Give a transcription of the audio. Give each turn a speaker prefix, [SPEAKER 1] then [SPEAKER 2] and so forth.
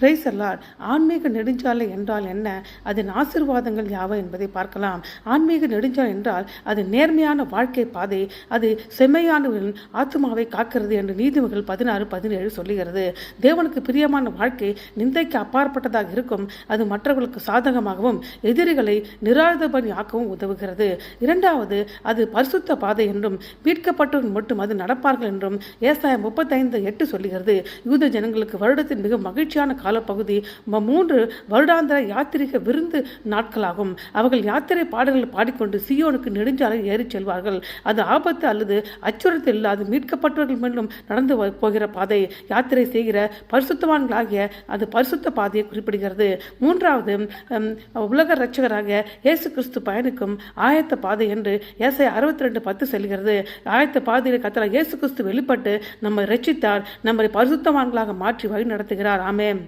[SPEAKER 1] Price allot. ஆன்மீக நெடுஞ்சாலை என்றால் என்ன, அதன் ஆசீர்வாதங்கள் யாவை என்பதை பார்க்கலாம். ஆன்மீக நெடுஞ்சாலை என்றால் அது நேர்மையான வாழ்க்கை பாதை, அது செம்மையானவர்களின் ஆத்மாவை காக்கிறது என்று நீதிமொழிகள் 16:17 சொல்லுகிறது. தேவனுக்கு பிரியமான வாழ்க்கை நிந்தைக்கு அப்பாற்பட்டதாக இருக்கும். அது மற்றவர்களுக்கு சாதகமாகவும் எதிரிகளை நிராயுதபாணி ஆக்கவும் உதவுகிறது. இரண்டாவது, அது பரிசுத்த பாதை என்றும் மீட்கப்பட்டவர்கள் மட்டும் அது நடப்பார்கள் என்றும் ஏசாயா 35:8 சொல்லுகிறது. யூத ஜனங்களுக்கு வருடத்தின் மிக மகிழ்ச்சியான காலப்பகுதி 3 வருடாந்திர யாத்திரிக விருந்து நாட்களாகும். அவர்கள் யாத்திரை பாடல்கள் பாடிக்கொண்டு சியோனுக்கு நெடுஞ்சாலை ஏறி செல்வார்கள். அது ஆபத்து அல்லது அச்சுறுத்தல் இல்லாது மீட்கப்பட்டவர்கள் மேலும் நடந்து போகிற பாதை, யாத்திரை செய்கிற பரிசுத்தவான்களாகிய அது பரிசுத்த பாதையை குறிப்பிடுகிறது. மூன்றாவது, உலக இரட்சகராக இயேசு கிறிஸ்து பயணிக்கும் ஆயத்த பாதை என்று ஏசாயா 62:10 சொல்கிறது. ஆயத்த பாதையில் கர்த்தராகிய இயேசு கிறிஸ்து வெளிப்பட்டு நம்மை ரட்சித்தார், நம்மை பரிசுத்தவான்களாக மாற்றி வழி நடத்துகிறார். ஆமென்.